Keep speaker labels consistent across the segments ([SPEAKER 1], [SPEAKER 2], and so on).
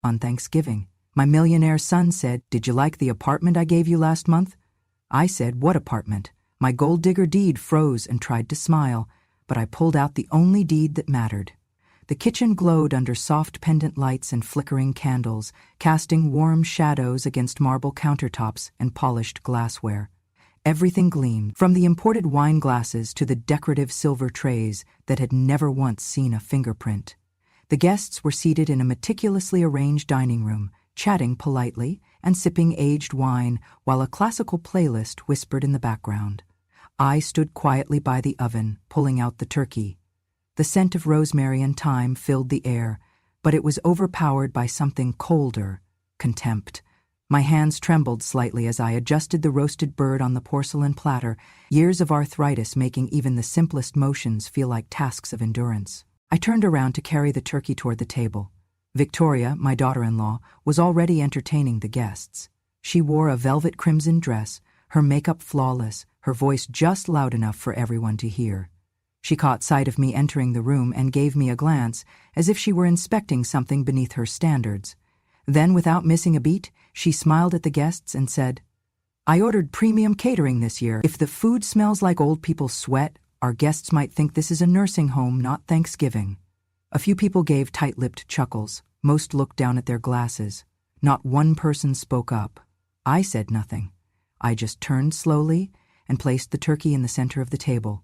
[SPEAKER 1] On Thanksgiving, my millionaire son said, "Did you like the apartment I gave you last month?" I said, "What apartment?" My gold digger deed froze and tried to smile, but I pulled out the only deed that mattered. The kitchen glowed under soft pendant lights and flickering candles, casting warm shadows against marble countertops and polished glassware. Everything gleamed, from the imported wine glasses to the decorative silver trays that had never once seen a fingerprint. The guests were seated in a meticulously arranged dining room, chatting politely and sipping aged wine while a classical playlist whispered in the background. I stood quietly by the oven, pulling out the turkey. The scent of rosemary and thyme filled the air, but it was overpowered by something colder: contempt. My hands trembled slightly as I adjusted the roasted bird on the porcelain platter, years of arthritis making even the simplest motions feel like tasks of endurance. I turned around to carry the turkey toward the table. Victoria, my daughter-in-law, was already entertaining the guests. She wore a velvet crimson dress, her makeup flawless, her voice just loud enough for everyone to hear. She caught sight of me entering the room and gave me a glance, as if she were inspecting something beneath her standards. Then, without missing a beat, she smiled at the guests and said, "I ordered premium catering this year. If the food smells like old people's sweat, our guests might think this is a nursing home, not Thanksgiving." A few people gave tight-lipped chuckles. Most looked down at their glasses. Not one person spoke up. I said nothing. I just turned slowly and placed the turkey in the center of the table.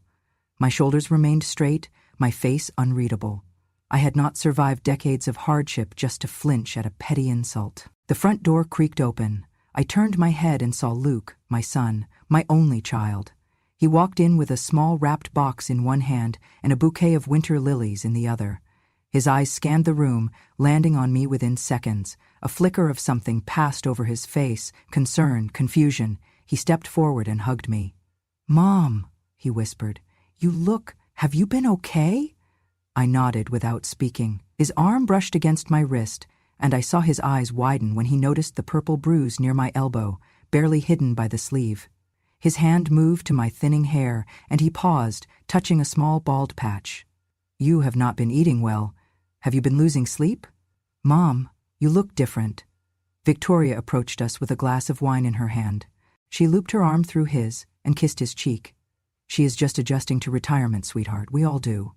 [SPEAKER 1] My shoulders remained straight, my face unreadable. I had not survived decades of hardship just to flinch at a petty insult. The front door creaked open. I turned my head and saw Luke, my son, my only child. He walked in with a small wrapped box in one hand and a bouquet of winter lilies in the other. His eyes scanned the room, landing on me within seconds. A flicker of something passed over his face: concern, confusion. He stepped forward and hugged me. "Mom," he whispered, have you been okay?" I nodded without speaking. His arm brushed against my wrist, and I saw his eyes widen when he noticed the purple bruise near my elbow, barely hidden by the sleeve. His hand moved to my thinning hair, and he paused, touching a small bald patch. "You have not been eating well. Have you been losing sleep?" "Mom, you look different." Victoria approached us with a glass of wine in her hand. She looped her arm through his and kissed his cheek. "She is just adjusting to retirement, sweetheart. We all do."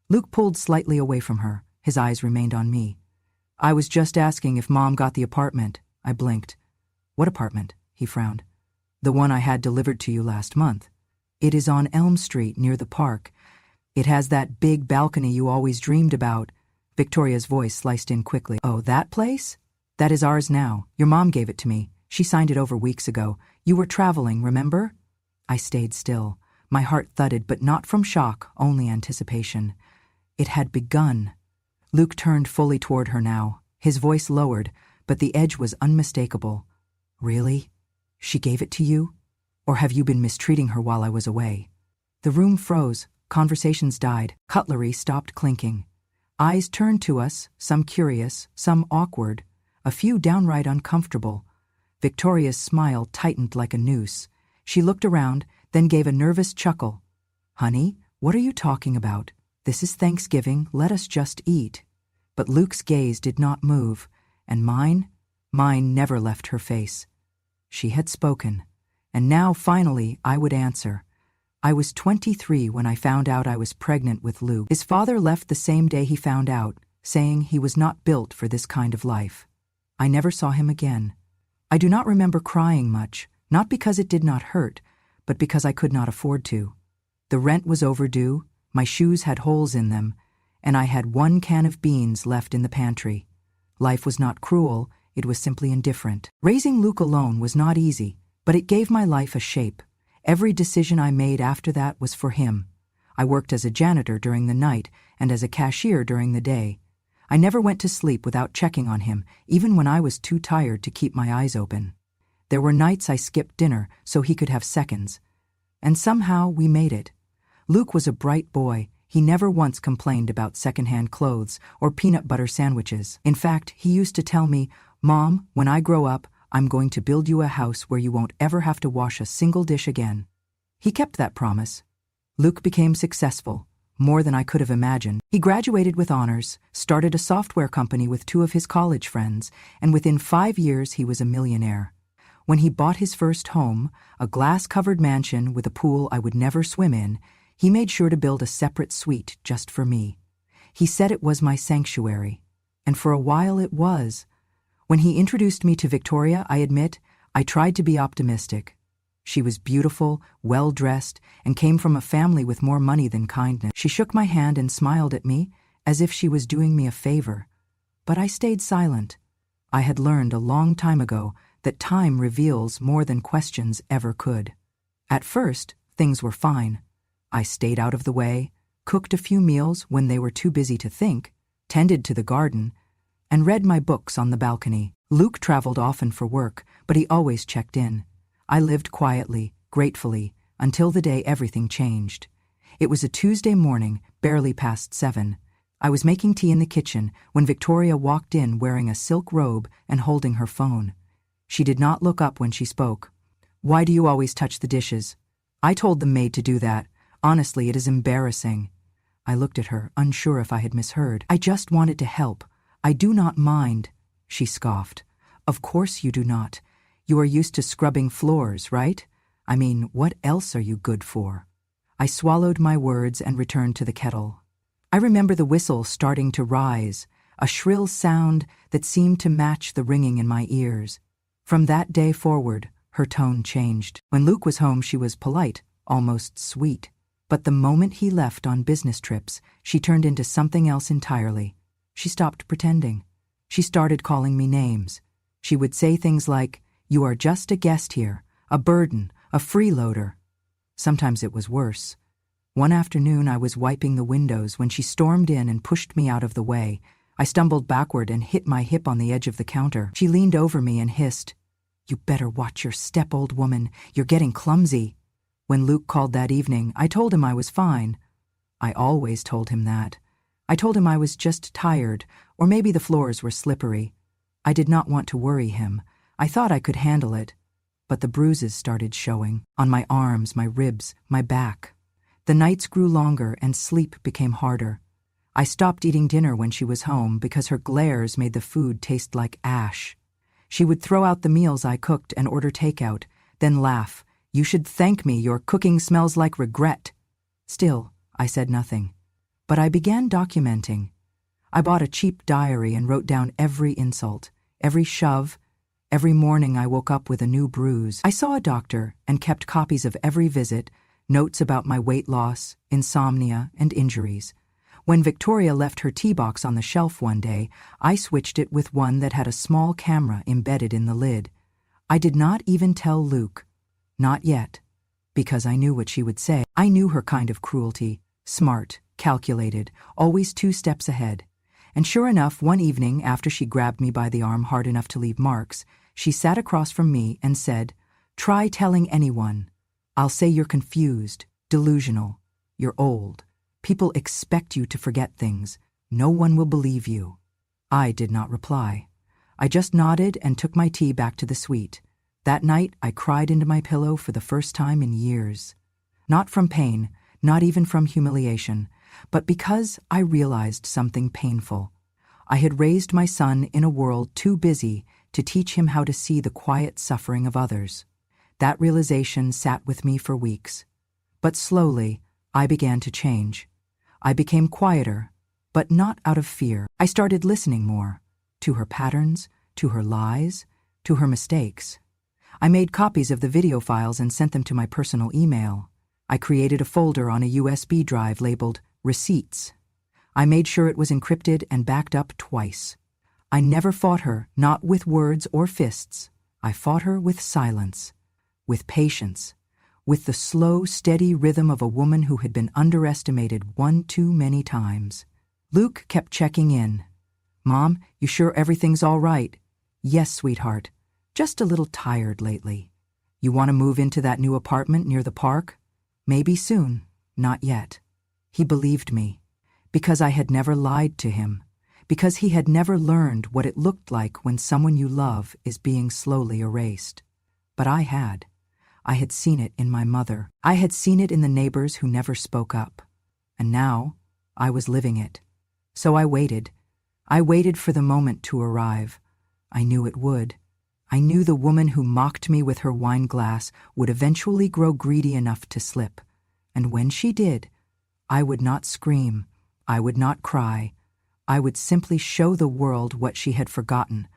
[SPEAKER 1] Luke pulled slightly away from her. His eyes remained on me. "I was just asking if Mom got the apartment." I blinked. "What apartment?" He frowned. "The one I had delivered to you last month. It is on Elm Street near the park. It has that big balcony you always dreamed about." Victoria's voice sliced in quickly. "Oh, that place? That is ours now. Your mom gave it to me. She signed it over weeks ago. You were traveling, remember?" I stayed still. My heart thudded, but not from shock, only anticipation. It had begun. Luke turned fully toward her now. His voice lowered, but the edge was unmistakable. "Really? She gave it to you? Or have you been mistreating her while I was away?" The room froze. Conversations died. Cutlery stopped clinking. Eyes turned to us, some curious, some awkward, a few downright uncomfortable. Victoria's smile tightened like a noose. She looked around, then gave a nervous chuckle. "Honey, what are you talking about? This is Thanksgiving, let us just eat." But Luke's gaze did not move, and mine never left her face. She had spoken, and now finally I would answer. I was 23 when I found out I was pregnant with Luke. His father left the same day he found out, saying he was not built for this kind of life. I never saw him again. I do not remember crying much, not because it did not hurt, but because I could not afford to. The rent was overdue, my shoes had holes in them, and I had 1 can of beans left in the pantry. Life was not cruel, it was simply indifferent. Raising Luke alone was not easy, but it gave my life a shape. Every decision I made after that was for him. I worked as a janitor during the night and as a cashier during the day. I never went to sleep without checking on him, even when I was too tired to keep my eyes open. There were nights I skipped dinner so he could have seconds. And somehow we made it. Luke was a bright boy. He never once complained about secondhand clothes or peanut butter sandwiches. In fact, he used to tell me, "Mom, when I grow up, I'm going to build you a house where you won't ever have to wash a single dish again." He kept that promise. Luke became successful, more than I could have imagined. He graduated with honors, started a software company with 2 of his college friends, and within 5 years he was a millionaire. When he bought his first home, a glass-covered mansion with a pool I would never swim in, he made sure to build a separate suite just for me. He said it was my sanctuary, and for a while it was. When he introduced me to Victoria, I admit, I tried to be optimistic. She was beautiful, well-dressed, and came from a family with more money than kindness. She shook my hand and smiled at me, as if she was doing me a favor. But I stayed silent. I had learned a long time ago that time reveals more than questions ever could. At first, things were fine. I stayed out of the way, cooked a few meals when they were too busy to think, tended to the garden, and read my books on the balcony. Luke traveled often for work, but he always checked in. I lived quietly, gratefully, until the day everything changed. It was a Tuesday morning, barely past 7. I was making tea in the kitchen when Victoria walked in wearing a silk robe and holding her phone. She did not look up when she spoke. "Why do you always touch the dishes?" "I told the maid to do that. Honestly, it is embarrassing." I looked at her, unsure if I had misheard. "I just wanted to help. I do not mind," she scoffed. "Of course you do not. You are used to scrubbing floors, right? I mean, what else are you good for?" I swallowed my words and returned to the kettle. I remember the whistle starting to rise, a shrill sound that seemed to match the ringing in my ears. From that day forward, her tone changed. When Luke was home, she was polite, almost sweet. But the moment he left on business trips, she turned into something else entirely. She stopped pretending. She started calling me names. She would say things like, "You are just a guest here, a burden, a freeloader." Sometimes it was worse. One afternoon I was wiping the windows when she stormed in and pushed me out of the way. I stumbled backward and hit my hip on the edge of the counter. She leaned over me and hissed, "You better watch your step, old woman. You're getting clumsy." When Luke called that evening, I told him I was fine. I always told him that. I told him I was just tired, or maybe the floors were slippery. I did not want to worry him. I thought I could handle it. But the bruises started showing, on my arms, my ribs, my back. The nights grew longer and sleep became harder. I stopped eating dinner when she was home because her glares made the food taste like ash. She would throw out the meals I cooked and order takeout, then laugh. "You should thank me, your cooking smells like regret." Still, I said nothing. But I began documenting. I bought a cheap diary and wrote down every insult, every shove. Every morning I woke up with a new bruise. I saw a doctor and kept copies of every visit, notes about my weight loss, insomnia, and injuries. When Victoria left her tea box on the shelf one day, I switched it with one that had a small camera embedded in the lid. I did not even tell Luke. Not yet. Because I knew what she would say. I knew her kind of cruelty. Smart, calculated, always 2 steps ahead. And sure enough, one evening, after she grabbed me by the arm hard enough to leave marks, she sat across from me and said, "Try telling anyone. I'll say you're confused, delusional. You're old. People expect you to forget things. No one will believe you." I did not reply. I just nodded and took my tea back to the suite. That night, I cried into my pillow for the first time in years. Not from pain, not even from humiliation, but because I realized something painful. I had raised my son in a world too busy to teach him how to see the quiet suffering of others. That realization sat with me for weeks. But slowly, I began to change. I became quieter, but not out of fear. I started listening more, to her patterns, to her lies, to her mistakes. I made copies of the video files and sent them to my personal email. I created a folder on a USB drive labeled Receipts. I made sure it was encrypted and backed up twice. I never fought her, not with words or fists. I fought her with silence, with patience, with the slow, steady rhythm of a woman who had been underestimated one too many times. Luke kept checking in. "Mom, you sure everything's all right?" "Yes, sweetheart. Just a little tired lately." "You want to move into that new apartment near the park?" "Maybe soon. Not yet." He believed me, because I had never lied to him, because he had never learned what it looked like when someone you love is being slowly erased. But I had. I had seen it in my mother. I had seen it in the neighbors who never spoke up. And now, I was living it. So I waited. I waited for the moment to arrive. I knew it would. I knew the woman who mocked me with her wine glass would eventually grow greedy enough to slip. And when she did, I would not scream. I would not cry. I would simply show the world what she had forgotten,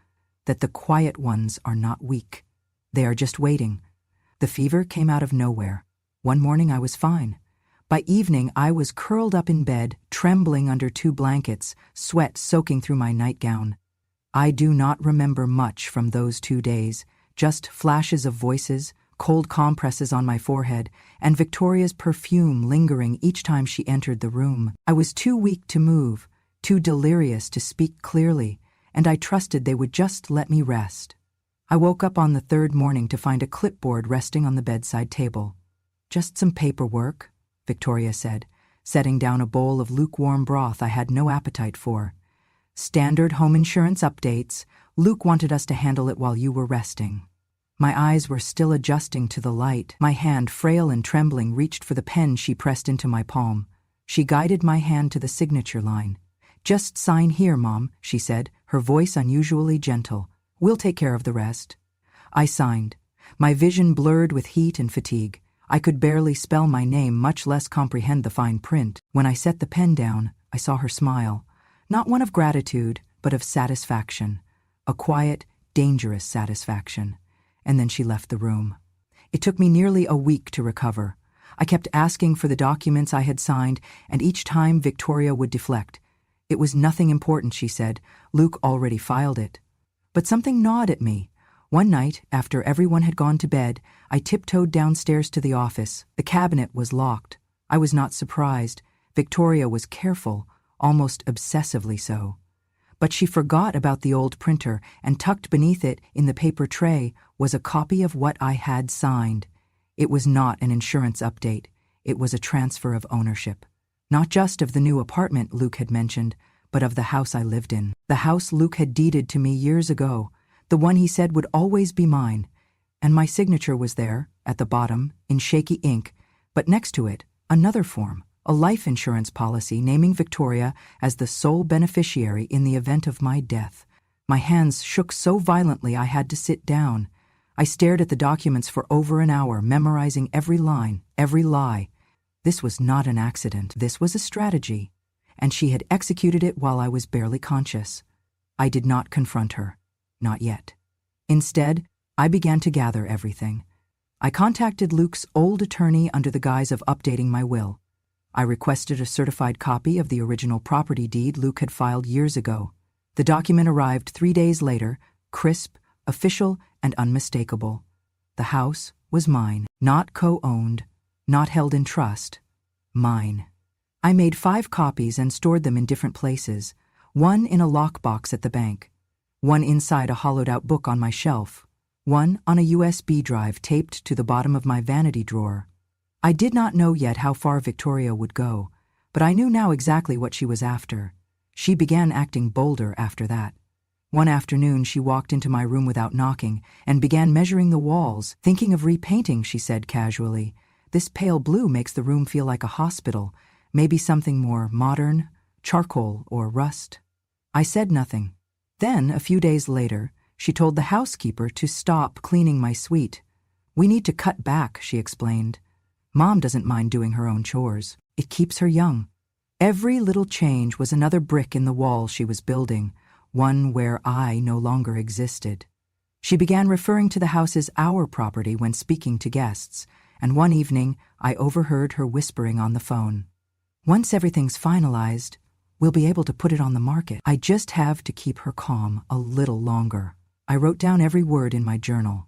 [SPEAKER 1] that the quiet ones are not weak. They are just waiting. The fever came out of nowhere. One morning I was fine. By evening I was curled up in bed, trembling under 2 blankets, sweat soaking through my nightgown. I do not remember much from those 2 days, just flashes of voices, cold compresses on my forehead, and Victoria's perfume lingering each time she entered the room. I was too weak to move, too delirious to speak clearly, and I trusted they would just let me rest. I woke up on the 3rd morning to find a clipboard resting on the bedside table. "Just some paperwork," Victoria said, setting down a bowl of lukewarm broth I had no appetite for. "Standard home insurance updates. Luke wanted us to handle it while you were resting." My eyes were still adjusting to the light. My hand, frail and trembling, reached for the pen she pressed into my palm. She guided my hand to the signature line. "Just sign here, Mom," she said, her voice unusually gentle. "We'll take care of the rest." I signed. My vision blurred with heat and fatigue. I could barely spell my name, much less comprehend the fine print. When I set the pen down, I saw her smile. Not one of gratitude, but of satisfaction. A quiet, dangerous satisfaction. And then she left the room. It took me nearly a week to recover. I kept asking for the documents I had signed, and each time Victoria would deflect. It was nothing important, she said. Luke already filed it. But something gnawed at me. One night, after everyone had gone to bed, I tiptoed downstairs to the office. The cabinet was locked. I was not surprised. Victoria was careful, almost obsessively so. But she forgot about the old printer, and tucked beneath it, in the paper tray, was a copy of what I had signed. It was not an insurance update. It was a transfer of ownership. Not just of the new apartment Luke had mentioned, but of the house I lived in. The house Luke had deeded to me years ago, the one he said would always be mine. And my signature was there, at the bottom, in shaky ink, but next to it, another form, a life insurance policy naming Victoria as the sole beneficiary in the event of my death. My hands shook so violently I had to sit down. I stared at the documents for over an hour, memorizing every line, every lie. This was not an accident. This was a strategy. And she had executed it while I was barely conscious. I did not confront her. Not yet. Instead, I began to gather everything. I contacted Luke's old attorney under the guise of updating my will. I requested a certified copy of the original property deed Luke had filed years ago. The document arrived 3 days later, crisp, official, and unmistakable. The house was mine, not co-owned, not held in trust. Mine. I made 5 copies and stored them in different places, one in a lockbox at the bank, one inside a hollowed-out book on my shelf, one on a USB drive taped to the bottom of my vanity drawer. I did not know yet how far Victoria would go, but I knew now exactly what she was after. She began acting bolder after that. One afternoon she walked into my room without knocking and began measuring the walls. "Thinking of repainting," she said casually. "This pale blue makes the room feel like a hospital, maybe something more modern, charcoal or rust." I said nothing. Then, a few days later, she told the housekeeper to stop cleaning my suite. "We need to cut back," she explained. "Mom doesn't mind doing her own chores. It keeps her young." Every little change was another brick in the wall she was building, one where I no longer existed. She began referring to the house as our property when speaking to guests, and one evening I overheard her whispering on the phone. "Once everything's finalized, we'll be able to put it on the market." I just have to keep her calm a little longer. I wrote down every word in my journal.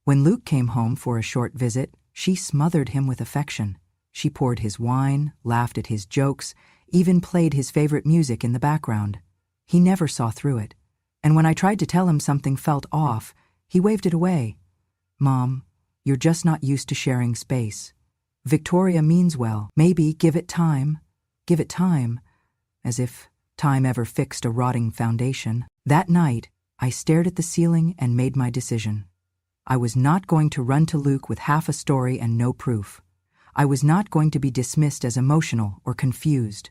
[SPEAKER 1] When Luke came home for a short visit, she smothered him with affection. She poured his wine, laughed at his jokes, even played his favorite music in the background. He never saw through it, and when I tried to tell him something felt off, he waved it away. "Mom, you're just not used to sharing space. Victoria means well. Maybe give it time. Give it time." As if time ever fixed a rotting foundation. That night, I stared at the ceiling and made my decision. I was not going to run to Luke with half a story and no proof. I was not going to be dismissed as emotional or confused.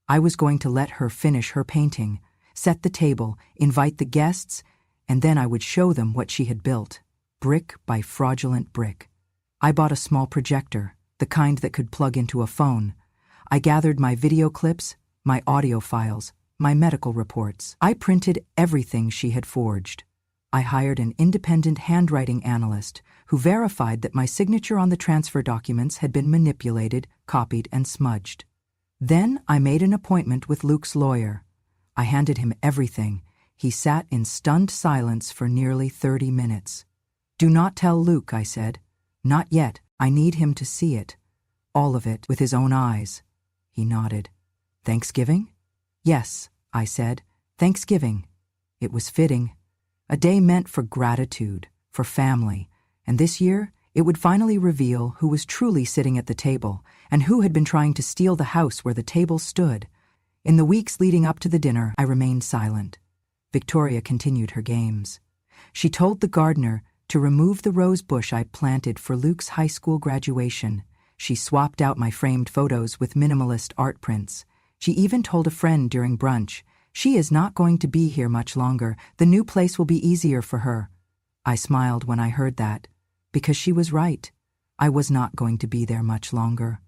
[SPEAKER 1] I was going to let her finish her painting, set the table, invite the guests, and then I would show them what she had built, brick by fraudulent brick. I bought a small projector, the kind that could plug into a phone. I gathered my video clips, my audio files, my medical reports. I printed everything she had forged. I hired an independent handwriting analyst who verified that my signature on the transfer documents had been manipulated, copied, and smudged. Then I made an appointment with Luke's lawyer. I handed him everything. He sat in stunned silence for nearly 30 minutes. "Do not tell Luke," I said. "Not yet. I need him to see it. All of it, with his own eyes." He nodded. "Thanksgiving?" "Yes," I said. "Thanksgiving." It was fitting. A day meant for gratitude, for family, and this year it would finally reveal who was truly sitting at the table and who had been trying to steal the house where the table stood. In the weeks leading up to the dinner, I remained silent. Victoria continued her games. She told the gardener to remove the rose bush I planted for Luke's high school graduation. She swapped out my framed photos with minimalist art prints. She even told a friend during brunch, "She is not going to be here much longer. The new place will be easier for her." I smiled when I heard that, because she was right. I was not going to be there much longer.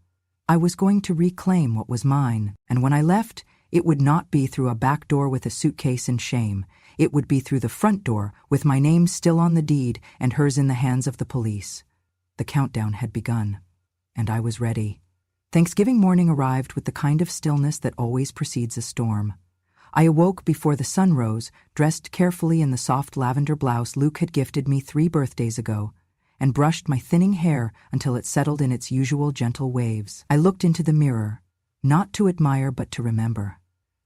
[SPEAKER 1] I was going to reclaim what was mine, and when I left, it would not be through a back door with a suitcase and shame. It would be through the front door with my name still on the deed and hers in the hands of the police. The countdown had begun, and I was ready. Thanksgiving morning arrived with the kind of stillness that always precedes a storm. I awoke before the sun rose, dressed carefully in the soft lavender blouse Luke had gifted me 3 birthdays ago, and brushed my thinning hair until it settled in its usual gentle waves. I looked into the mirror, not to admire but to remember.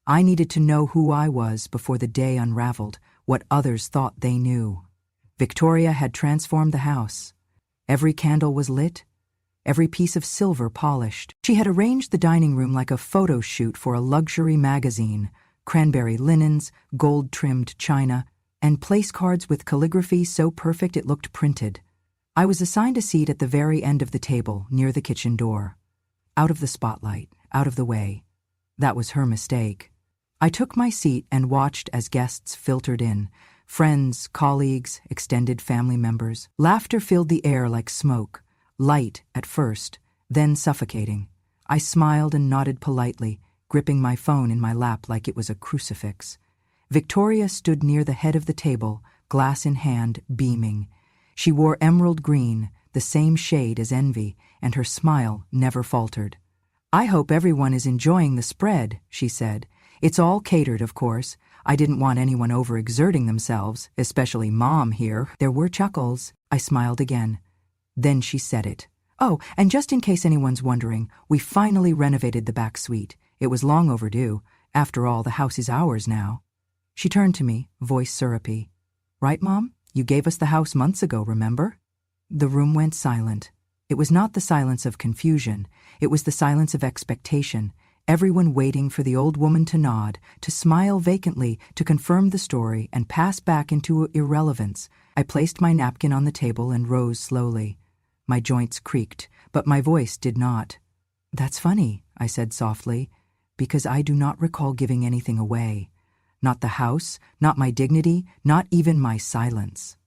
[SPEAKER 1] I needed to know who I was before the day unraveled, what others thought they knew. Victoria had transformed the house. Every candle was lit, every piece of silver polished. She had arranged the dining room like a photo shoot for a luxury magazine, cranberry linens, gold-trimmed china, and place cards with calligraphy so perfect it looked printed. I was assigned a seat at the very end of the table, near the kitchen door. Out of the spotlight, out of the way. That was her mistake. I took my seat and watched as guests filtered in. Friends, colleagues, extended family members. Laughter filled the air like smoke. Light at first, then suffocating. I smiled and nodded politely, gripping my phone in my lap like it was a crucifix. Victoria stood near the head of the table, glass in hand, beaming. She wore emerald green, the same shade as envy, and her smile never faltered. "I hope everyone is enjoying the spread," she said. "It's all catered, of course. I didn't want anyone overexerting themselves, especially Mom here." There were chuckles. I smiled again. Then she said it. "Oh, and just in case anyone's wondering, we finally renovated the back suite. It was long overdue. After all, the house is ours now." She turned to me, voice syrupy. "Right, Mom? You gave us the house months ago, remember?" The room went silent. It was not the silence of confusion. It was the silence of expectation, everyone waiting for the old woman to nod, to smile vacantly, to confirm the story and pass back into irrelevance. I placed my napkin on the table and rose slowly. My joints creaked, but my voice did not. "That's funny," I said softly, "because I do not recall giving anything away. Not the house, not my dignity, not even my silence."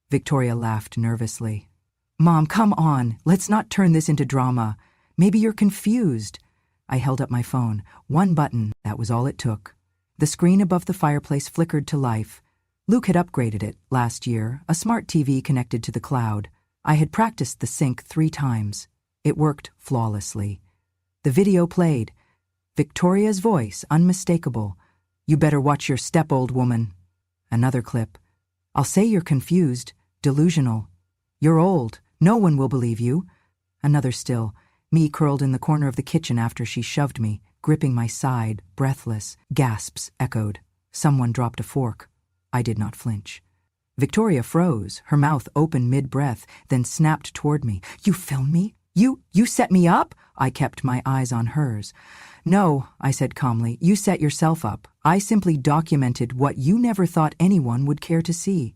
[SPEAKER 1] Victoria laughed nervously. "Mom, come on. Let's not turn this into drama. Maybe you're confused." I held up my phone. One button, that was all it took. The screen above the fireplace flickered to life. Luke had upgraded it last year, a smart TV connected to the cloud. I had practiced the sync 3 times. It worked flawlessly. The video played. Victoria's voice, unmistakable. "You better watch your step, old woman." Another clip. "I'll say you're confused, delusional. You're old. No one will believe you." Another still. Me curled in the corner of the kitchen after she shoved me, gripping my side, breathless. Gasps echoed. Someone dropped a fork. I did not flinch. Victoria froze, her mouth open mid-breath, then snapped toward me. "You filmed me? You set me up?" I kept my eyes on hers. "No," I said calmly, "you set yourself up. I simply documented what you never thought anyone would care to see."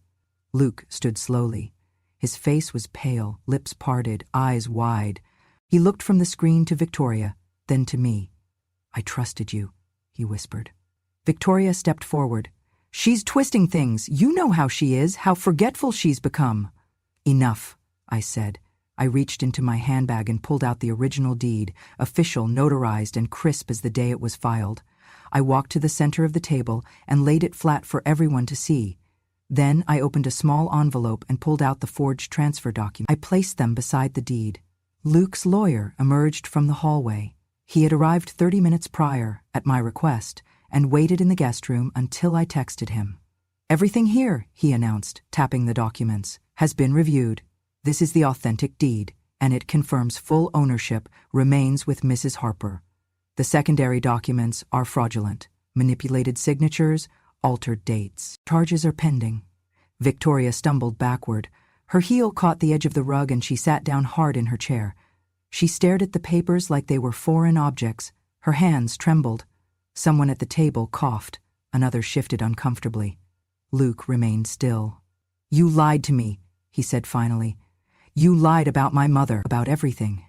[SPEAKER 1] Luke stood slowly. His face was pale, lips parted, eyes wide. He looked from the screen to Victoria, then to me. "I trusted you," he whispered. Victoria stepped forward. "She's twisting things. You know how she is, how forgetful she's become." "Enough," I said. I reached into my handbag and pulled out the original deed, official, notarized, and crisp as the day it was filed. I walked to the center of the table and laid it flat for everyone to see. Then I opened a small envelope and pulled out the forged transfer document. I placed them beside the deed. Luke's lawyer emerged from the hallway. He had arrived 30 minutes prior, at my request, and waited in the guest room until I texted him. "Everything here," he announced, tapping the documents, "has been reviewed. This is the authentic deed, and it confirms full ownership remains with Mrs. Harper. The secondary documents are fraudulent, manipulated signatures, altered dates. Charges are pending." Victoria stumbled backward. Her heel caught the edge of the rug and she sat down hard in her chair. She stared at the papers like they were foreign objects. Her hands trembled. Someone at the table coughed. Another shifted uncomfortably. Luke remained still. "You lied to me," he said finally. "You lied about my mother, about everything."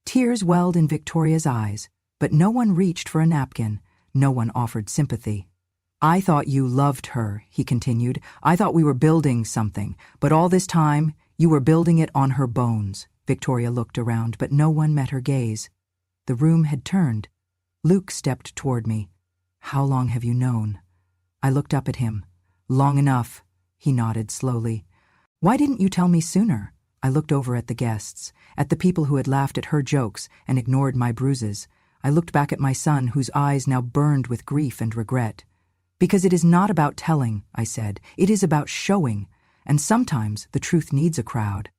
[SPEAKER 1] Tears welled in Victoria's eyes, but no one reached for a napkin. No one offered sympathy. "I thought you loved her," he continued. "I thought we were building something, but all this time you were building it on her bones." Victoria looked around, but no one met her gaze. The room had turned. Luke stepped toward me. "How long have you known?" I looked up at him. "Long enough," he nodded slowly. "Why didn't you tell me sooner?" I looked over at the guests, at the people who had laughed at her jokes and ignored my bruises. I looked back at my son, whose eyes now burned with grief and regret. "Because it is not about telling," I said. "It is about showing, and sometimes the truth needs a crowd."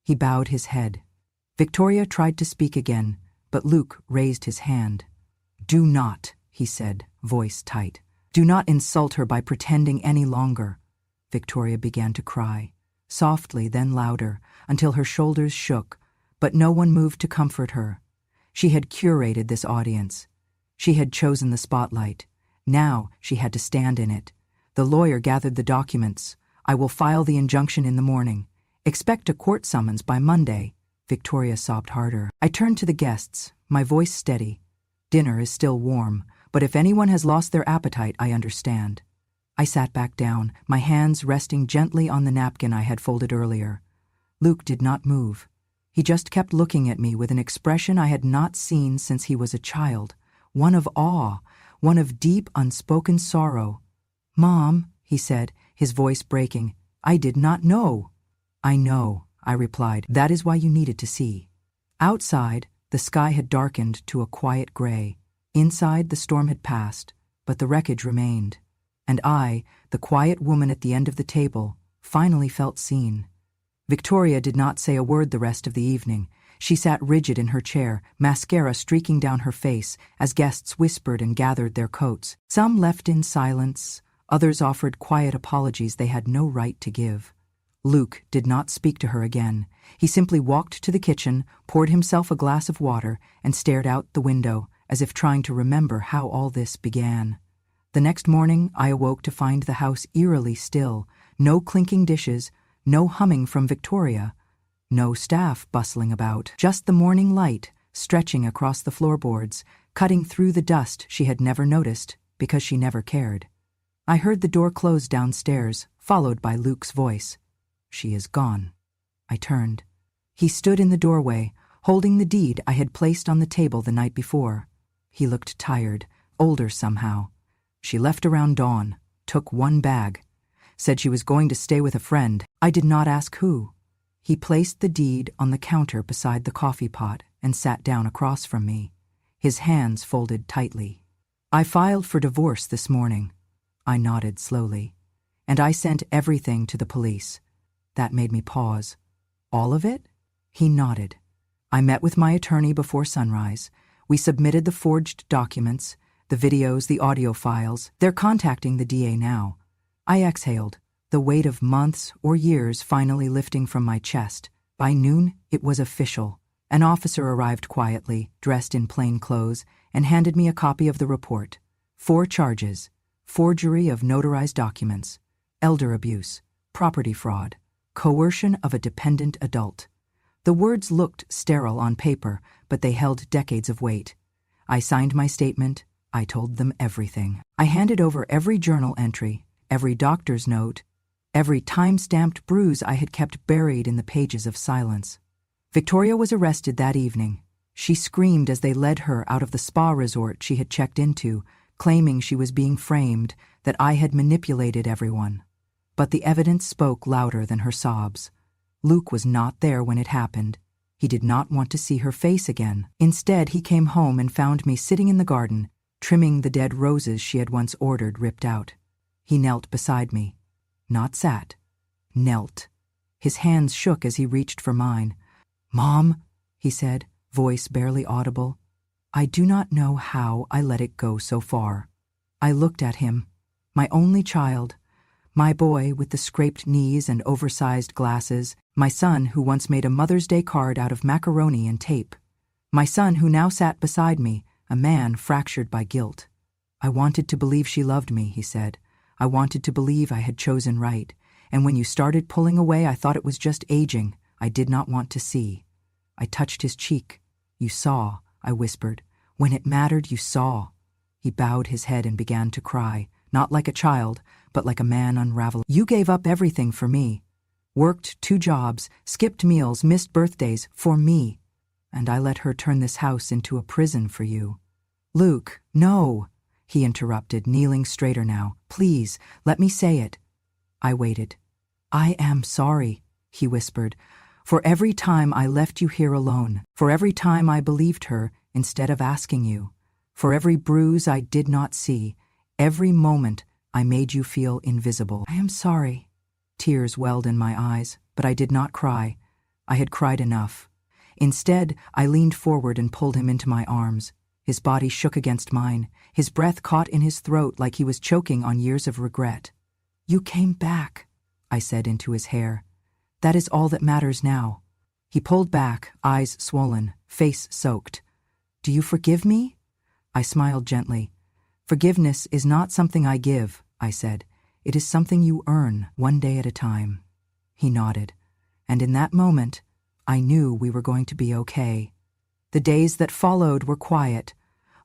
[SPEAKER 1] He bowed his head. Victoria tried to speak again, but Luke raised his hand. "Do not," he said, voice tight. "Do not insult her by pretending any longer." Victoria began to cry, softly then louder, until her shoulders shook, but no one moved to comfort her. She had curated this audience. She had chosen the spotlight. Now she had to stand in it. The lawyer gathered the documents. "I will file the injunction in the morning. Expect a court summons by Monday." Victoria sobbed harder. I turned to the guests, my voice steady. "Dinner is still warm, but if anyone has lost their appetite, I understand." I sat back down, my hands resting gently on the napkin I had folded earlier. Luke did not move. He just kept looking at me with an expression I had not seen since he was a child, one of awe, one of deep, unspoken sorrow. "Mom," he said, his voice breaking, "I did not know." "I know," I replied. "That is why you needed to see." Outside, the sky had darkened to a quiet gray. Inside, the storm had passed, but the wreckage remained. And I, the quiet woman at the end of the table, finally felt seen. Victoria did not say a word the rest of the evening. She sat rigid in her chair, mascara streaking down her face, as guests whispered and gathered their coats. Some left in silence, others offered quiet apologies they had no right to give. Luke did not speak to her again. He simply walked to the kitchen, poured himself a glass of water, and stared out the window, as if trying to remember how all this began. The next morning, I awoke to find the house eerily still, no clinking dishes, no humming from Victoria, no staff bustling about, just the morning light stretching across the floorboards, cutting through the dust she had never noticed because she never cared. I heard the door close downstairs, followed by Luke's voice. "She is gone." I turned. He stood in the doorway, holding the deed I had placed on the table the night before. He looked tired, older somehow. "She left around dawn, took one bag. Said she was going to stay with a friend. I did not ask who." He placed the deed on the counter beside the coffee pot and sat down across from me, his hands folded tightly. "I filed for divorce this morning." I nodded slowly. "And I sent everything to the police." That made me pause. "All of it?" He nodded. "I met with my attorney before sunrise. We submitted the forged documents, the videos, the audio files. They're contacting the DA now." I exhaled, the weight of months or years finally lifting from my chest. By noon, it was official. An officer arrived quietly, dressed in plain clothes, and handed me a copy of the report. 4 charges: forgery of notarized documents, elder abuse, property fraud, coercion of a dependent adult. The words looked sterile on paper, but they held decades of weight. I signed my statement. I told them everything. I handed over every journal entry, every doctor's note, every time-stamped bruise I had kept buried in the pages of silence. Victoria was arrested that evening. She screamed as they led her out of the spa resort she had checked into, claiming she was being framed, that I had manipulated everyone. But the evidence spoke louder than her sobs. Luke was not there when it happened. He did not want to see her face again. Instead, he came home and found me sitting in the garden, trimming the dead roses she had once ordered ripped out. He knelt beside me. Not sat. Knelt. His hands shook as he reached for mine. "Mom," he said, voice barely audible. I do not know how I let it go so far. I looked at him. My only child. My boy with the scraped knees and oversized glasses. My son who once made a Mother's Day card out of macaroni and tape. My son who now sat beside me, a man fractured by guilt. "I wanted to believe she loved me," he said. "I wanted to believe I had chosen right. And when you started pulling away, I thought it was just aging. I did not want to see." I touched his cheek. "You saw," I whispered. "When it mattered, you saw." He bowed his head and began to cry, not like a child, but like a man unraveling. "You gave up everything for me. Worked 2 jobs, skipped meals, missed birthdays, for me. And I let her turn this house into a prison for you." "Luke, no," he interrupted, kneeling straighter now. "Please, let me say it." I waited. "I am sorry," he whispered, "for every time I left you here alone, for every time I believed her instead of asking you, for every bruise I did not see, every moment I made you feel invisible. I am sorry." Tears welled in my eyes, but I did not cry. I had cried enough. Instead, I leaned forward and pulled him into my arms. His body shook against mine, his breath caught in his throat like he was choking on years of regret. "You came back," I said into his hair. "That is all that matters now." He pulled back, eyes swollen, face soaked. "Do you forgive me?" I smiled gently. "Forgiveness is not something I give," I said. "It is something you earn, one day at a time." He nodded. And in that moment, I knew we were going to be okay. The days that followed were quiet.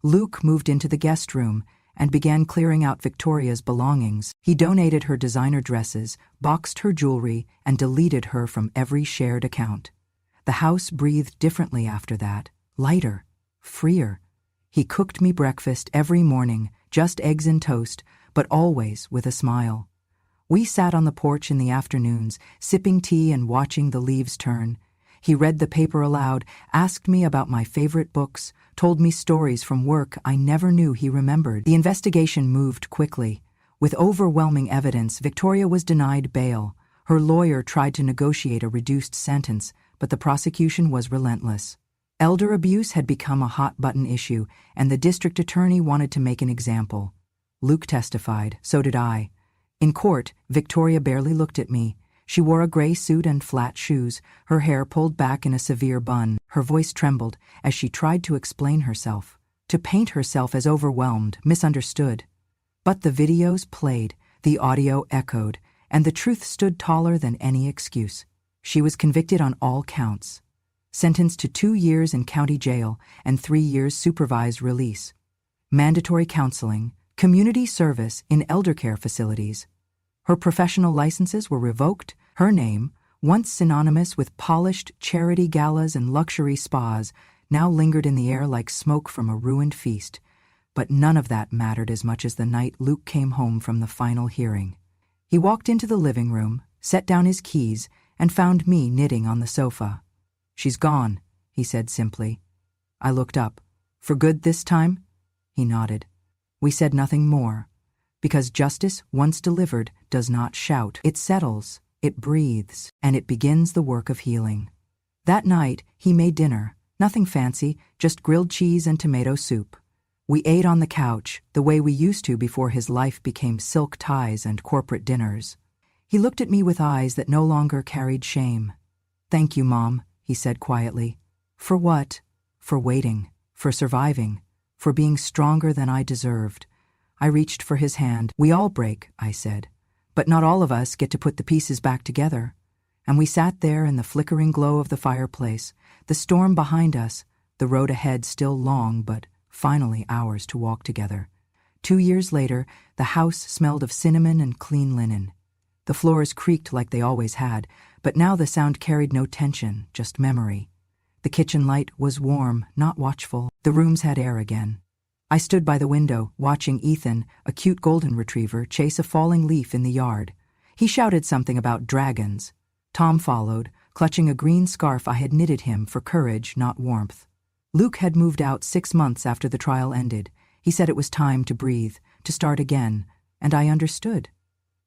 [SPEAKER 1] Luke moved into the guest room and began clearing out Victoria's belongings. He donated her designer dresses, boxed her jewelry, and deleted her from every shared account. The house breathed differently after that, lighter, freer. He cooked me breakfast every morning, just eggs and toast, but always with a smile. We sat on the porch in the afternoons, sipping tea and watching the leaves turn. He read the paper aloud, asked me about my favorite books, told me stories from work I never knew he remembered. The investigation moved quickly. With overwhelming evidence, Victoria was denied bail. Her lawyer tried to negotiate a reduced sentence, but the prosecution was relentless. Elder abuse had become a hot-button issue, and the district attorney wanted to make an example. Luke testified, so did I. In court, Victoria barely looked at me. She wore a gray suit and flat shoes, her hair pulled back in a severe bun. Her voice trembled as she tried to explain herself, to paint herself as overwhelmed, misunderstood. But the videos played, the audio echoed, and the truth stood taller than any excuse. She was convicted on all counts, sentenced to 2 years in county jail and 3 years supervised release, mandatory counseling, community service in elder care facilities. Her professional licenses were revoked. Her name, once synonymous with polished charity galas and luxury spas, now lingered in the air like smoke from a ruined feast. But none of that mattered as much as the night Luke came home from the final hearing. He walked into the living room, set down his keys, and found me knitting on the sofa. "She's gone," he said simply. I looked up. "For good this time?" He nodded. We said nothing more, because justice, once delivered, does not shout. It settles, it breathes, and it begins the work of healing. That night, he made dinner. Nothing fancy, just grilled cheese and tomato soup. We ate on the couch, the way we used to before his life became silk ties and corporate dinners. He looked at me with eyes that no longer carried shame. "Thank you, Mom," he said quietly. "For what? For waiting, for surviving, for being stronger than I deserved." I reached for his hand. "We all break," I said, "but not all of us get to put the pieces back together." And we sat there in the flickering glow of the fireplace, the storm behind us, the road ahead still long but finally ours to walk together. 2 years later, the house smelled of cinnamon and clean linen. The floors creaked like they always had, but now the sound carried no tension, just memory. The kitchen light was warm, not watchful. The rooms had air again. I stood by the window, watching Ethan, a cute golden retriever, chase a falling leaf in the yard. He shouted something about dragons. Tom followed, clutching a green scarf I had knitted him for courage, not warmth. Luke had moved out 6 months after the trial ended. He said it was time to breathe, to start again, and I understood.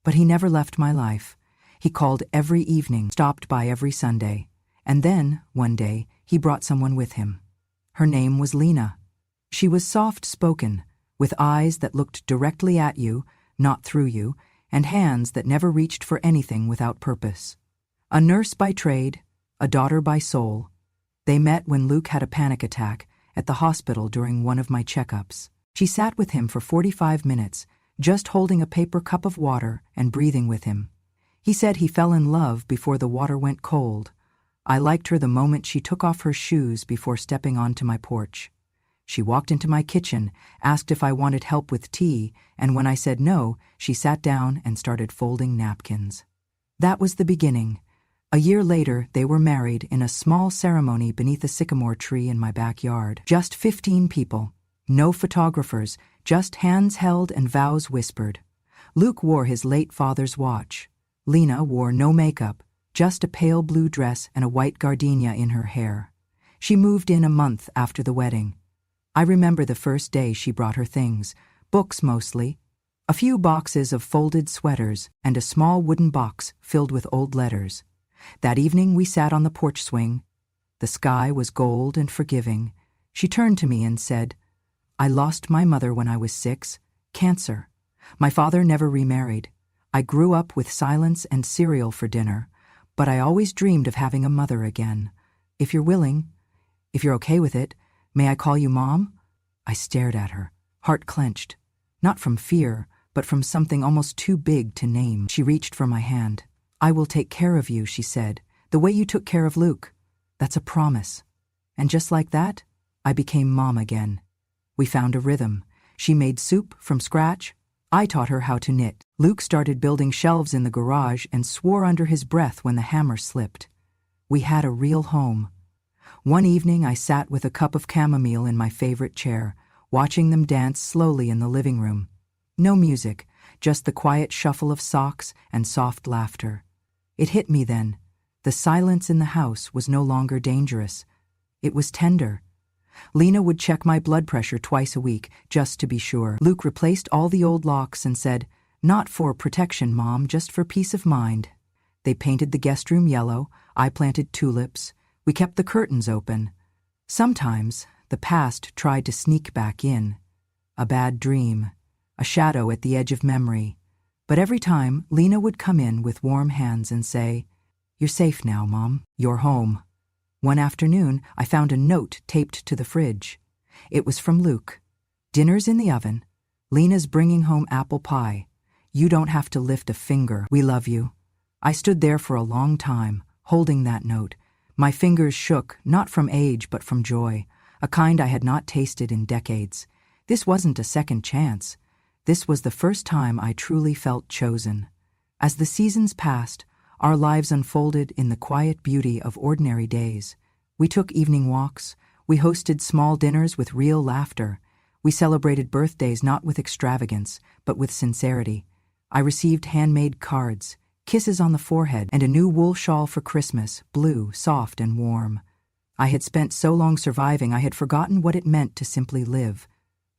[SPEAKER 1] But he never left my life. He called every evening, stopped by every Sunday. And then, one day, he brought someone with him. Her name was Lena. She was soft-spoken, with eyes that looked directly at you, not through you, and hands that never reached for anything without purpose. A nurse by trade, a daughter by soul. They met when Luke had a panic attack at the hospital during one of my checkups. She sat with him for 45 minutes, just holding a paper cup of water and breathing with him. He said he fell in love before the water went cold. I liked her the moment she took off her shoes before stepping onto my porch. She walked into my kitchen, asked if I wanted help with tea, and when I said no, she sat down and started folding napkins. That was the beginning. A year later, they were married in a small ceremony beneath a sycamore tree in my backyard. Just 15 people. No photographers, just hands held and vows whispered. Luke wore his late father's watch. Lena wore no makeup, just a pale blue dress and a white gardenia in her hair. She moved in a month after the wedding. I remember the first day she brought her things, books mostly, a few boxes of folded sweaters, and a small wooden box filled with old letters. That evening we sat on the porch swing. The sky was gold and forgiving. She turned to me and said, "I lost my mother when I was 6, cancer. My father never remarried. I grew up with silence and cereal for dinner, but I always dreamed of having a mother again. If you're willing, if you're okay with it, may I call you Mom?" I stared at her, heart clenched, not from fear, but from something almost too big to name. She reached for my hand. "I will take care of you," she said, "the way you took care of Luke. That's a promise." And just like that, I became Mom again. We found a rhythm. She made soup from scratch. I taught her how to knit. Luke started building shelves in the garage and swore under his breath when the hammer slipped. We had a real home. One evening I sat with a cup of chamomile in my favorite chair, watching them dance slowly in the living room. No music, just the quiet shuffle of socks and soft laughter. It hit me then. The silence in the house was no longer dangerous. It was tender. Lena would check my blood pressure twice a week, just to be sure. Luke replaced all the old locks and said, "Not for protection, Mom, just for peace of mind." They painted the guest room yellow. I planted tulips. We kept the curtains open. Sometimes the past tried to sneak back in. A bad dream, a shadow at the edge of memory. But every time, Lena would come in with warm hands and say, "You're safe now, Mom. You're home." One afternoon, I found a note taped to the fridge. It was from Luke. "Dinner's in the oven. Lena's bringing home apple pie. You don't have to lift a finger. We love you." I stood there for a long time, holding that note. My fingers shook, not from age but from joy, a kind I had not tasted in decades. This wasn't a second chance. This was the first time I truly felt chosen. As the seasons passed, our lives unfolded in the quiet beauty of ordinary days. We took evening walks. We hosted small dinners with real laughter. We celebrated birthdays not with extravagance, but with sincerity. I received handmade cards, kisses on the forehead, and a new wool shawl for Christmas, blue, soft, and warm. I had spent so long surviving I had forgotten what it meant to simply live.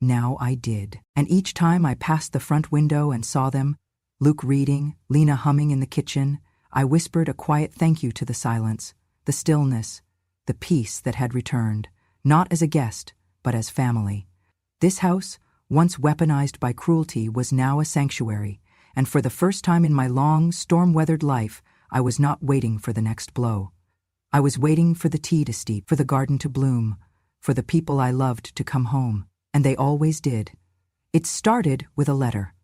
[SPEAKER 1] Now I did. And each time I passed the front window and saw them, Luke reading, Lena humming in the kitchen, I whispered a quiet thank you to the silence, the stillness, the peace that had returned, not as a guest, but as family. This house, once weaponized by cruelty, was now a sanctuary, and for the first time in my long, storm-weathered life, I was not waiting for the next blow. I was waiting for the tea to steep, for the garden to bloom, for the people I loved to come home, and they always did. It started with a letter.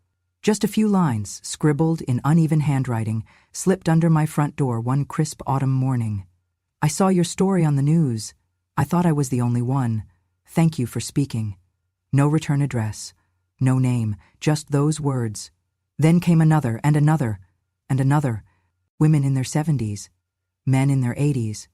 [SPEAKER 1] Just a few lines, scribbled in uneven handwriting, slipped under my front door one crisp autumn morning. "I saw your story on the news. I thought I was the only one. Thank you for speaking. No return address. No name, just those words. Then came another and another and another. Women in their 70s. Men in their 80s.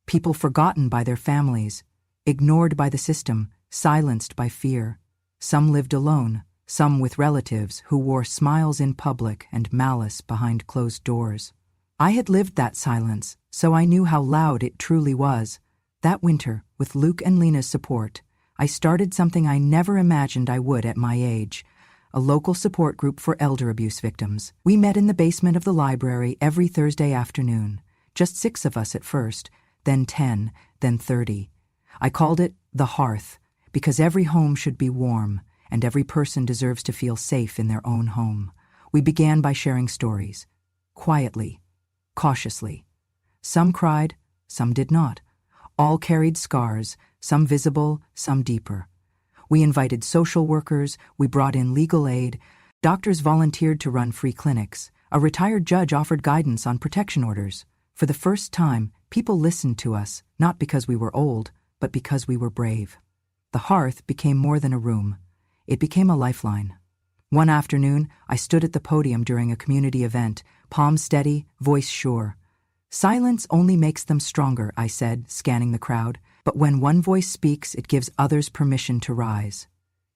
[SPEAKER 1] People forgotten by their families. Ignored by the system. Silenced by fear. Some lived alone. Some with relatives who wore smiles in public and malice behind closed doors. I had lived that silence, so I knew how loud it truly was. That winter, with Luke and Lena's support, I started something I never imagined I would at my age, a local support group for elder abuse victims. We met in the basement of the library every Thursday afternoon, just 6 of us at first, then 10, then 30. I called it The Hearth, because every home should be warm, and every person deserves to feel safe in their own home. We began by sharing stories, quietly, cautiously. Some cried, some did not. All carried scars, some visible, some deeper. We invited social workers, we brought in legal aid, doctors volunteered to run free clinics, a retired judge offered guidance on protection orders. For the first time, people listened to us, not because we were old, but because we were brave. The Hearth became more than a room. It became a lifeline. One afternoon, I stood at the podium during a community event, palm steady, voice sure. Silence only makes them stronger, I said, scanning the crowd. But when one voice speaks, it gives others permission to rise.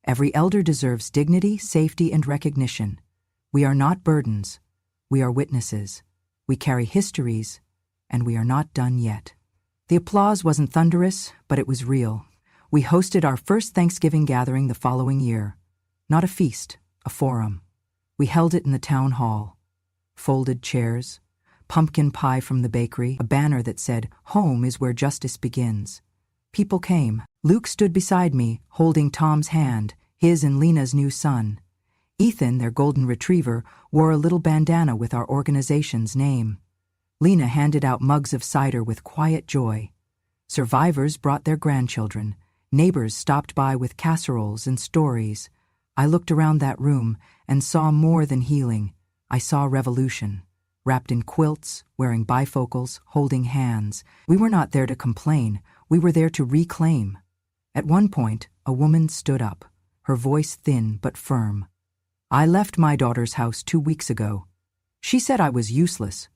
[SPEAKER 1] Every elder deserves dignity, safety, and recognition. We are not burdens. We are witnesses. We carry histories, and we are not done yet. The applause wasn't thunderous, but it was real. We hosted our first Thanksgiving gathering the following year. Not a feast, a forum. We held it in the town hall. Folded chairs, pumpkin pie from the bakery, a banner that said, "Home is where justice begins." People came. Luke stood beside me, holding Tom's hand, his and Lena's new son. Ethan, their golden retriever, wore a little bandana with our organization's name. Lena handed out mugs of cider with quiet joy. Survivors brought their grandchildren. Neighbors stopped by with casseroles and stories. I looked around that room and saw more than healing. I saw revolution. Wrapped in quilts, wearing bifocals, holding hands. We were not there to complain. We were there to reclaim. At one point, a woman stood up, her voice thin but firm. I left my daughter's house 2 weeks ago. She said I was useless,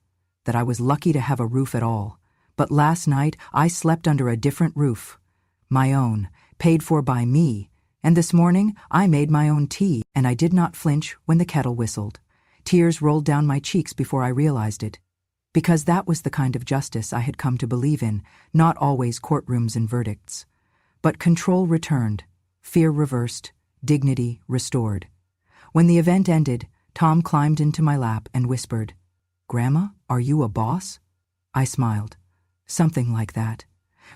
[SPEAKER 1] that I was lucky to have a roof at all. But last night, I slept under a different roof. My own, paid for by me. And this morning, I made my own tea, and I did not flinch when the kettle whistled. Tears rolled down my cheeks before I realized it. Because that was the kind of justice I had come to believe in, not always courtrooms and verdicts. But control returned, fear reversed, dignity restored. When the event ended, Tom climbed into my lap and whispered, "Grandma, are you a boss?" I smiled. Something like that.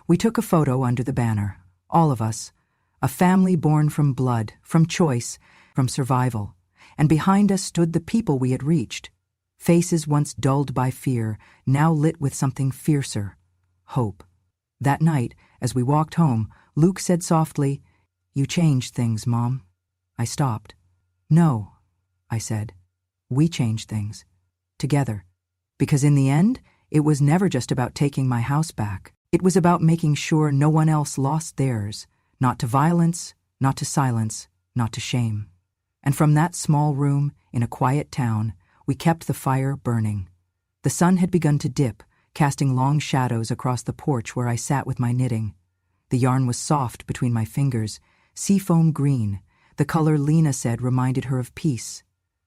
[SPEAKER 1] We took a photo under the banner, all of us, a family born from blood, from choice, from survival. And behind us stood the people we had reached. Faces once dulled by fear, now lit with something fiercer, hope. That night, as we walked home, Luke said softly, "You changed things, Mom." I stopped. "No," I said. "We changed things. Together. Because in the end, it was never just about taking my house back. It was about making sure no one else lost theirs, not to violence, not to silence, not to shame." And from that small room, in a quiet town, we kept the fire burning. The sun had begun to dip, casting long shadows across the porch where I sat with my knitting. The yarn was soft between my fingers, seafoam green, the color Lena said reminded her of peace.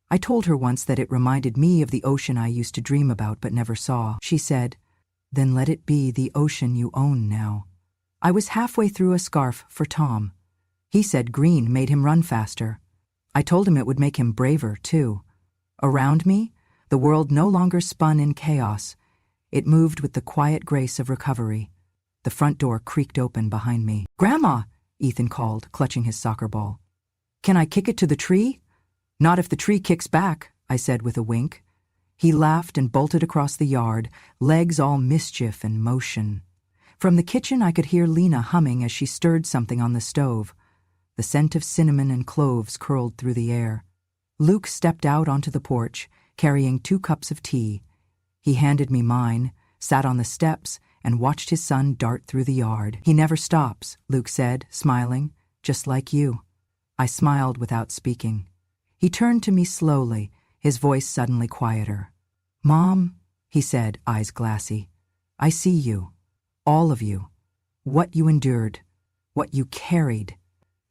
[SPEAKER 1] I told her once that it reminded me of the ocean I used to dream about but never saw. She said, "Then let it be the ocean you own now." I was halfway through a scarf for Tom. He said green made him run faster. I told him it would make him braver, too. Around me, the world no longer spun in chaos. It moved with the quiet grace of recovery. The front door creaked open behind me. "Grandma!" Ethan called, clutching his soccer ball. "Can I kick it to the tree?" "Not if the tree kicks back," I said with a wink. He laughed and bolted across the yard, legs all mischief and motion. From the kitchen I could hear Lena humming as she stirred something on the stove. The scent of cinnamon and cloves curled through the air. Luke stepped out onto the porch, carrying 2 cups of tea. He handed me mine, sat on the steps, and watched his son dart through the yard. "He never stops," Luke said, smiling, "just like you." I smiled without speaking. He turned to me slowly, his voice suddenly quieter. "Mom," he said, eyes glassy, "I see you. All of you. What you endured. What you carried.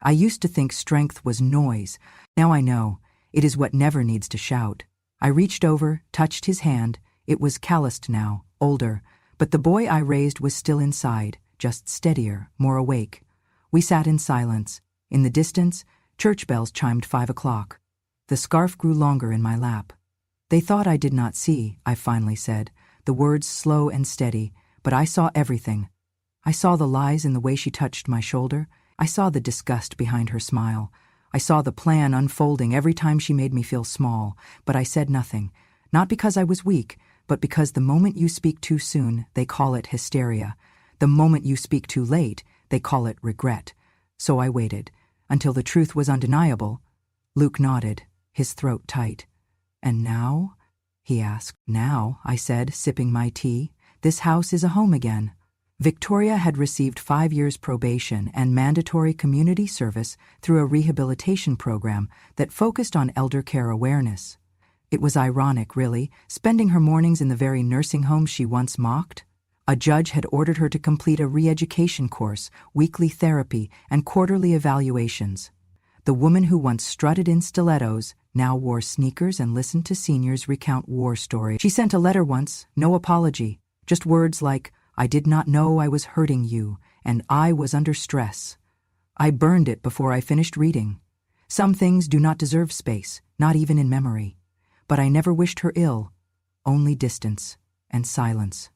[SPEAKER 1] I used to think strength was noise. Now I know. It is what never needs to shout." I reached over, touched his hand. It was calloused now, older, but the boy I raised was still inside, just steadier, more awake. We sat in silence. In the distance, church bells chimed 5 o'clock. The scarf grew longer in my lap. "They thought I did not see," I finally said, the words slow and steady, but I saw everything. I saw the lies in the way she touched my shoulder. I saw the disgust behind her smile. I saw the plan unfolding every time she made me feel small, but I said nothing, not because I was weak, but because the moment you speak too soon, they call it hysteria. The moment you speak too late, they call it regret. So I waited, until the truth was undeniable. Luke nodded, his throat tight. "And now?" he asked. "Now," I said, sipping my tea, "this house is a home again." Victoria had received 5 years probation and mandatory community service through a rehabilitation program that focused on elder care awareness. It was ironic, really, spending her mornings in the very nursing home she once mocked. A judge had ordered her to complete a re-education course, weekly therapy, and quarterly evaluations. The woman who once strutted in stilettos now wore sneakers and listened to seniors recount war stories. She sent a letter once, no apology, just words like, "I did not know I was hurting you, and I was under stress." I burned it before I finished reading. Some things do not deserve space, not even in memory. But I never wished her ill, only distance and silence.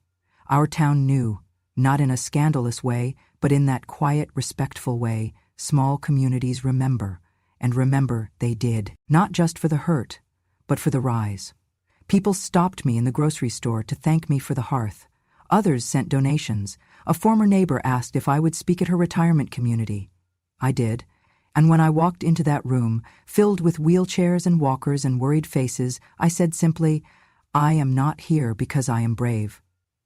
[SPEAKER 1] Our town knew, not in a scandalous way, but in that quiet, respectful way small communities remember, and remember they did, not just for the hurt, but for the rise. People stopped me in the grocery store to thank me for the hearth. Others sent donations. A former neighbor asked if I would speak at her retirement community. I did, and when I walked into that room, filled with wheelchairs and walkers and worried faces, I said simply, "I am not here because I am brave.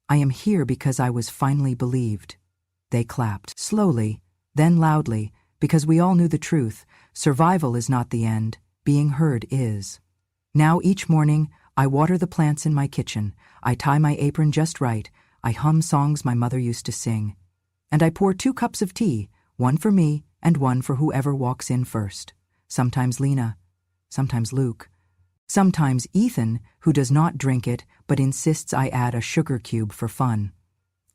[SPEAKER 1] I am here because I was finally believed." They clapped, slowly, then loudly, because we all knew the truth. Survival is not the end. Being heard is. Now each morning, I water the plants in my kitchen. I tie my apron just right. I hum songs my mother used to sing. And I pour 2 cups of tea, one for me and one for whoever walks in first. Sometimes Lena, sometimes Luke, sometimes Ethan, who does not drink it but insists I add a sugar cube for fun.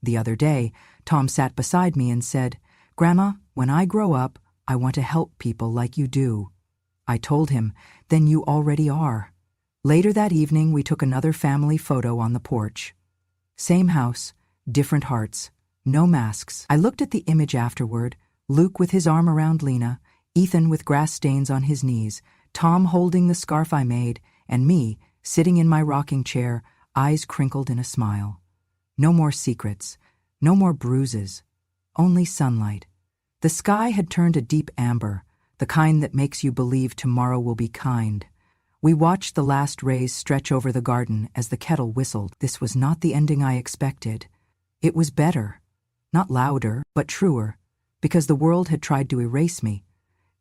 [SPEAKER 1] The other day, Tom sat beside me and said, "Grandma, when I grow up, I want to help people like you do." I told him, "Then you already are." Later that evening, we took another family photo on the porch. Same house, different hearts, no masks. I looked at the image afterward, Luke with his arm around Lena, Ethan with grass stains on his knees, Tom holding the scarf I made, and me, sitting in my rocking chair, eyes crinkled in a smile. No more secrets, no more bruises, only sunlight. The sky had turned a deep amber, the kind that makes you believe tomorrow will be kind. We watched the last rays stretch over the garden as the kettle whistled. This was not the ending I expected. It was better. Not louder, but truer, because the world had tried to erase me.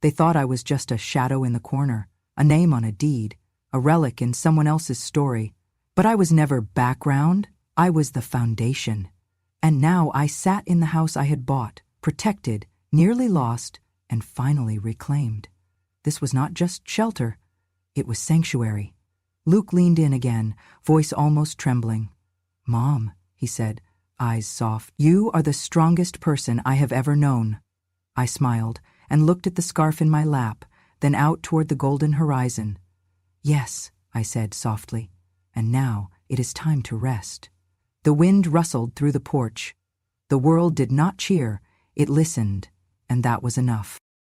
[SPEAKER 1] They thought I was just a shadow in the corner, a name on a deed, a relic in someone else's story. But I was never background. I was the foundation. And now I sat in the house I had bought, protected, nearly lost, and finally reclaimed. This was not just shelter. It was sanctuary. Luke leaned in again, voice almost trembling. "Mom," he said, eyes soft, "you are the strongest person I have ever known." I smiled and looked at the scarf in my lap, then out toward the golden horizon. "Yes," I said softly, "and now it is time to rest." The wind rustled through the porch. The world did not cheer, it listened, and that was enough.